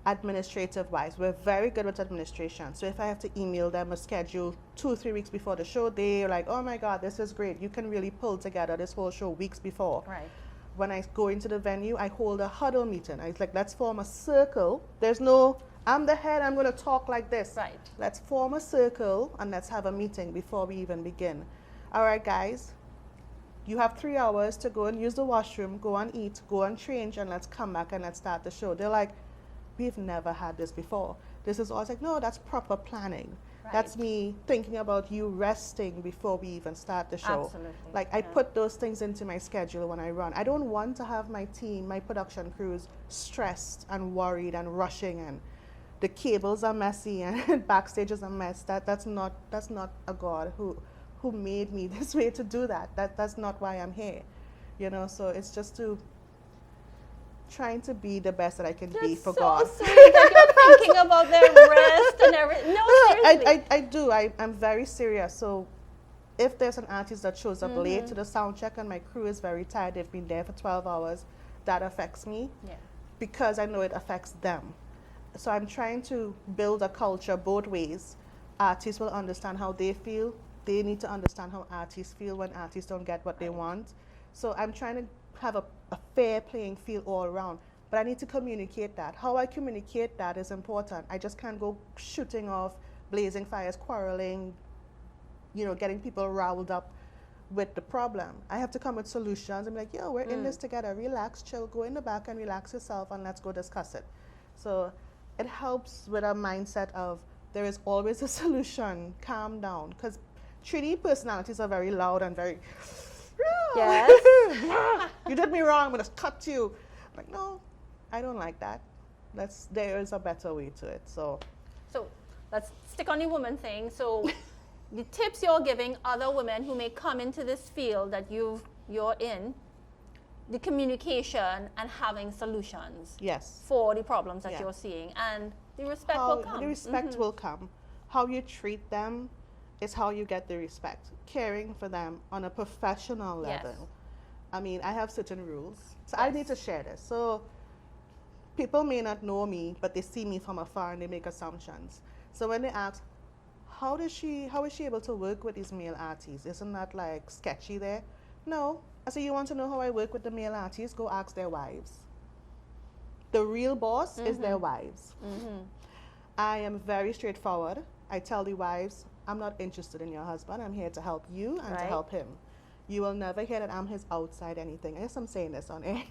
S2: Administrative wise, we're very good with administration. So if I have to email them a schedule 2-3 weeks before the show, they're like, oh my God, this is great. You can really pull together this whole show weeks before.
S1: Right.
S2: When I go into the venue, I hold a huddle meeting. I was like, let's form a circle. There's no, I'm the head, I'm going to talk like this.
S1: Right.
S2: Let's form a circle and let's have a meeting before we even begin. All right, guys, you have 3 hours to go and use the washroom, go and eat, go and change, and let's come back and let's start the show. They're like, we've never had this before. This is all. I was like, no, that's proper planning.
S1: Right.
S2: That's me thinking about you resting before we even start the show.
S1: Absolutely.
S2: Like, I put those things into my schedule when I run. I don't want to have my team, my production crews stressed and worried and rushing, and the cables are messy and backstage is a mess. That's not a God who made me this way to do that. That's not why I'm here. You know, so it's just to trying to be the best that I can be for God.
S1: So sweet that you're thinking about their rest and everything. No, seriously.
S2: I do. I'm very serious. So if there's an artist that shows up late to the sound check and my crew is very tired, they've been there for 12 hours, that affects me because I know it affects them. So I'm trying to build a culture both ways. Artists will understand how they feel. They need to understand how artists feel when artists don't get what they want. So I'm trying to have a fair playing field all around. But I need to communicate that. How I communicate that is important. I just can't go shooting off, blazing fires, quarreling, you know, getting people riled up with the problem. I have to come with solutions. I'm like, yo, we're in this together. Relax, chill, go in the back and relax yourself and let's go discuss it. So it helps with a mindset of there is always a solution. Calm down. Because Trini personalities are very loud and very,
S1: yes.
S2: you did me wrong, I'm going to cut you. I'm like, no, I don't like that. There is a better way to it. So
S1: let's stick on the woman thing. So the tips you're giving other women who may come into this field that you're in, the communication and having solutions for the problems that you're seeing, and the respect will come.
S2: The respect will come. How you treat them is how you get the respect. Caring for them on a professional level.
S1: Yes.
S2: I mean, I have certain rules. So I need to share this. So people may not know me, but they see me from afar and they make assumptions. So when they ask, how is she able to work with these male artists? Isn't that like sketchy there? No. I say, you want to know how I work with the male artists? Go ask their wives. The real boss is their wives. I am very straightforward. I tell the wives, I'm not interested in your husband. I'm here to help you and to help him. You will never hear that I'm his outside anything. I guess I'm saying this on air.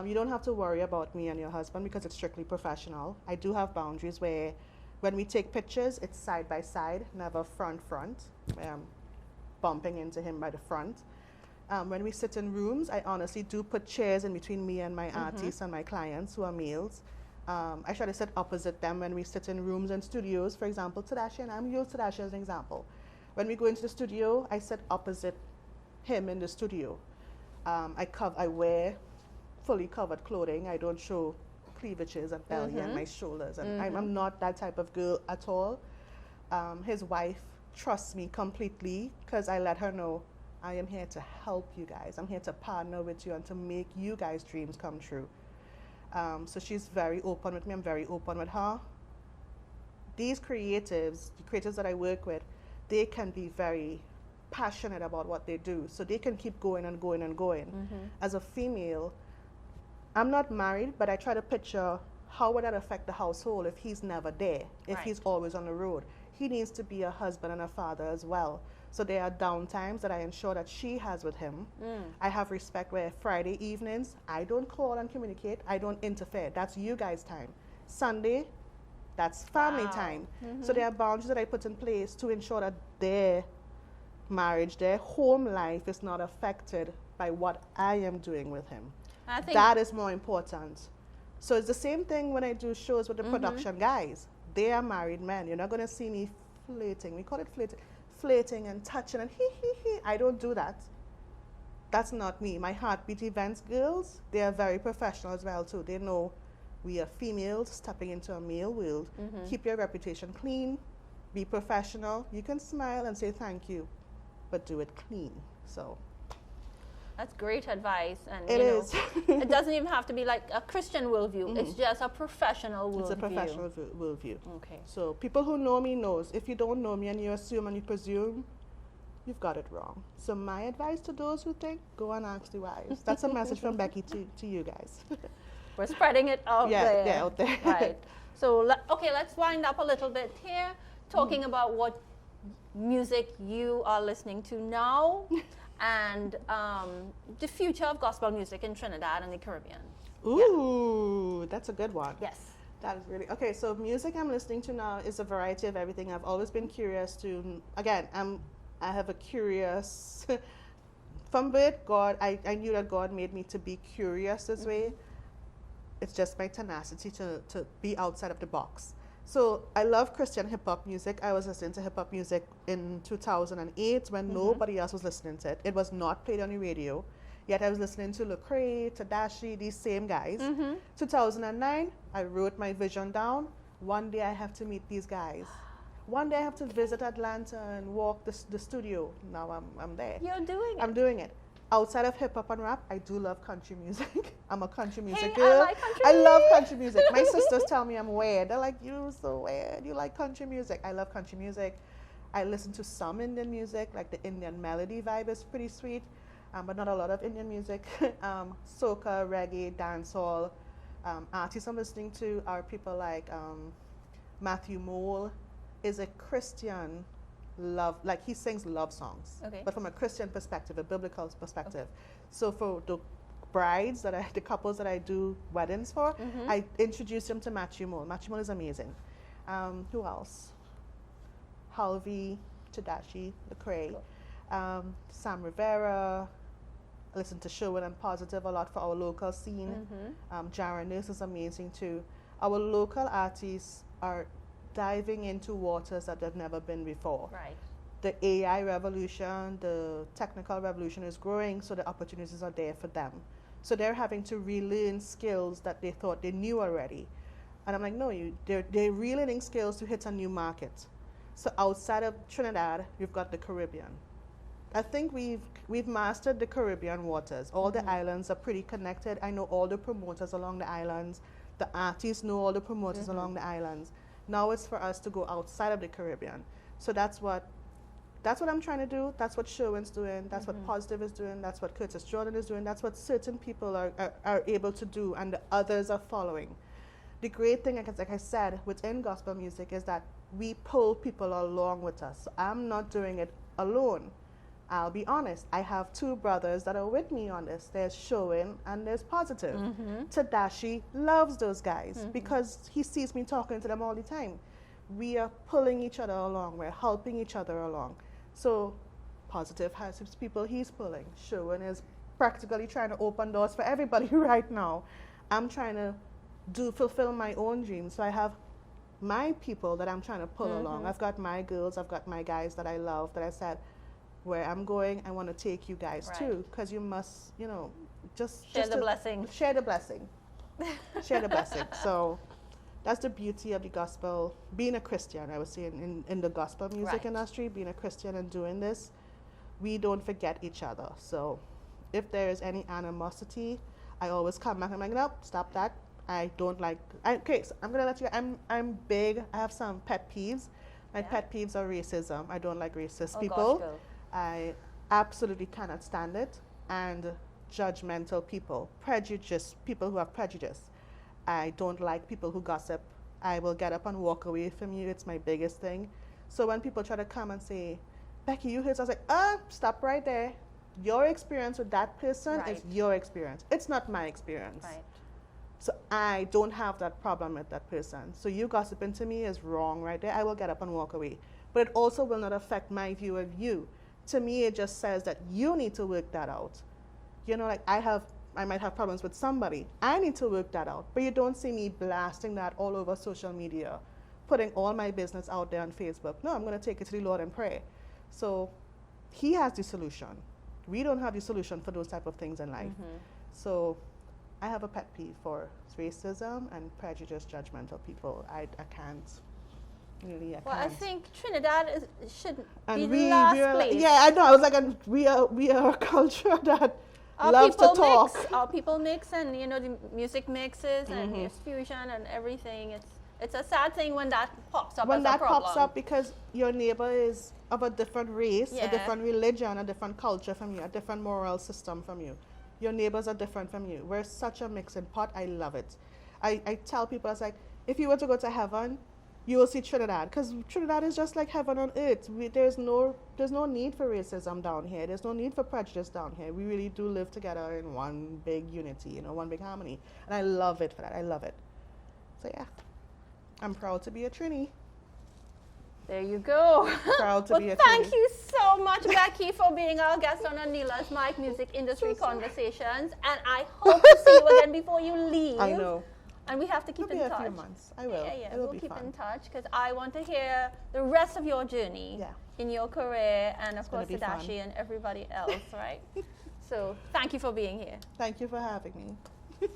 S2: You don't have to worry about me and your husband because it's strictly professional. I do have boundaries where when we take pictures, it's side by side, never front. Bumping into him by the front. When we sit in rooms, I honestly do put chairs in between me and my artists and my clients who are males. I try to sit opposite them when we sit in rooms and studios. For example, Tedashii, and I'm using Tedashii as an example. When we go into the studio, I sit opposite him in the studio. I wear fully covered clothing. I don't show cleavages and belly and my shoulders. And I'm not that type of girl at all. His wife trusts me completely because I let her know I am here to help you guys. I'm here to partner with you and to make you guys' dreams come true. So she's very open with me. I'm very open with her. These creatives, the creatives that I work with, they can be very passionate about what they do. So they can keep going and going and going. As a female, I'm not married, but I try to picture how would that affect the household if he's never there, if he's always on the road. He needs to be a husband and a father as well. So there are down times that I ensure that she has with him. I have respect where Friday evenings, I don't call and communicate. I don't interfere. That's you guys' time. Sunday, that's family time. So there are boundaries that I put in place to ensure that their marriage, their home life is not affected by what I am doing with him. I think that is more important. So it's the same thing when I do shows with the production guys. They are married men. You're not going to see me flirting. We call it flirting and touching and he. I don't do that. that's not me. My Heartbeat Events girls, they are very professional as well too. They know we are females stepping into a male world. Keep your reputation clean, be professional. You can smile and say thank you, but do it clean. So
S1: That's great advice, and
S2: it is.
S1: it doesn't even have to be like a Christian worldview. It's just a professional worldview.
S2: It's a professional worldview.
S1: Okay.
S2: So people who know me knows. If you don't know me and you assume and you presume, you've got it wrong. So my advice to those who think, go and ask the wives. That's a message from Becky to you guys.
S1: We're spreading it out there.
S2: Yeah, out there.
S1: Right. So, okay, let's wind up a little bit here, talking about what music you are listening to now and the future of gospel music in Trinidad and the Caribbean.
S2: Ooh, that's a good one.
S1: Yes.
S2: That is really okay. So music I'm listening to now is a variety of everything. I've always been curious to. Again, I have a curious. From birth, I knew that God made me to be curious this way. It's just my tenacity to be outside of the box. So I love Christian hip hop music. I was listening to hip hop music in 2008 when nobody else was listening to it. It was not played on the radio. Yet I was listening to Lecrae, Tedashii, these same guys. 2009, I wrote my vision down. One day I have to meet these guys. One day I have to visit Atlanta and walk the studio. Now I'm there.
S1: You're doing it.
S2: I'm doing it. Outside of hip hop and rap, I do love country music. I'm a country music
S1: Hey,
S2: girl.
S1: I like country.
S2: I love country music. My sisters tell me I'm weird. They're like, you're so weird. You like country music. I love country music. I listen to some Indian music, like the Indian melody vibe is pretty sweet, but not a lot of Indian music. Soca, reggae, dancehall. Artists I'm listening to are people like Matthew Mole is a Christian love, like he sings love songs, but from a Christian perspective, a biblical perspective. So for the brides the couples that I do weddings for, I introduce them to Matthew Mole. Matthew Mole is amazing. Who else? Halvey, Tedashii, Lecrae, Sam Rivera. I listen to Sherwin and Positive a lot for our local scene. Jaron Nurse is amazing too. Our local artists are diving into waters that they've never been before.
S1: Right.
S2: The AI revolution, the technical revolution is growing, so the opportunities are there for them. So they're having to relearn skills that they thought they knew already. And I'm like, no, they're relearning skills to hit a new market. So outside of Trinidad, we've got the Caribbean. I think we've mastered the Caribbean waters. All the islands are pretty connected. I know all the promoters along the islands. The artists know all the promoters along the islands. Now it's for us to go outside of the Caribbean. So that's what I'm trying to do. That's what Sherwin's doing. That's what Positive is doing. That's what Curtis Jordan is doing. That's what certain people are able to do, and the others are following. The great thing, like I said, within gospel music is that we pull people along with us. So I'm not doing it alone. I'll be honest, I have two brothers that are with me on this. There's Sherwin and there's Positive. Tedashii loves those guys because he sees me talking to them all the time. We are pulling each other along. We're helping each other along. So Positive has his people he's pulling. Sherwin is practically trying to open doors for everybody right now. I'm trying to fulfill my own dreams. So I have my people that I'm trying to pull along. I've got my girls, I've got my guys that I love, that I said, where I'm going, I want to take you guys too, because you must, just
S1: share the blessing.
S2: Share the blessing. Share the blessing. So that's the beauty of the gospel. Being a Christian, I would say, in the gospel music industry, being a Christian and doing this, we don't forget each other. So if there is any animosity, I always come back and I'm like, nope, stop that. I don't like. Okay, so I'm gonna let you. I'm big. I have some pet peeves. My pet peeves are racism. I don't like racist people.
S1: Gosh, girl.
S2: I absolutely cannot stand it. And judgmental people, people who have prejudice. I don't like people who gossip. I will get up and walk away from you. It's my biggest thing. So when people try to come and say, Becky, you heard, I was like, stop right there. Your experience with that person is your experience. It's not my experience.
S1: Right.
S2: So I don't have that problem with that person. So you gossiping to me is wrong right there. I will get up and walk away. But it also will not affect my view of you. To me, it just says that you need to work that out. Like I might have problems with somebody. I need to work that out. But you don't see me blasting that all over social media, putting all my business out there on Facebook. No, I'm going to take it to the Lord and pray. So he has the solution. we don't have the solution for those type of things in life. So I have a pet peeve for racism and prejudiced, judgmental people. I can't. Really,
S1: Well, I think Trinidad should
S2: and
S1: be the last place.
S2: Yeah, I know. I was like, and we are a culture that
S1: Our
S2: loves to
S1: people
S2: talk.
S1: mix. Our people mix, and you know the music mixes and there's fusion and everything. It's a sad thing when that pops up.
S2: When
S1: as
S2: that
S1: a problem.
S2: pops up because your neighbor is of a different race,
S1: Yeah.
S2: a different religion, a different culture from you, a different moral system from you. Your neighbors are different from you. We're such a mixing pot. I love it. I tell people, I was like, if you were to go to heaven, you will see Trinidad, because Trinidad is just like heaven on earth. There's no need for racism down here. There's no need for prejudice down here. We really do live together in one big unity, you know, one big harmony. And I love it for that. I love it. So yeah, I'm proud to be a Trini.
S1: There you go.
S2: Proud to
S1: Well,
S2: be a
S1: thank
S2: Trini.
S1: you so much, Becky, for being our guest on Aneela's Mic Music Industry Conversations. And I hope to see you again before you leave.
S2: I know.
S1: And we have to keep
S2: It'll
S1: in
S2: be
S1: touch.
S2: a few months. I will.
S1: Yeah,
S2: It'll
S1: we'll
S2: be
S1: keep
S2: fun.
S1: in touch because I want to hear the rest of your journey in your career and, of course,
S2: gonna be fun.
S1: Tedashii and everybody else, right? So thank you for being here.
S2: Thank you for having me.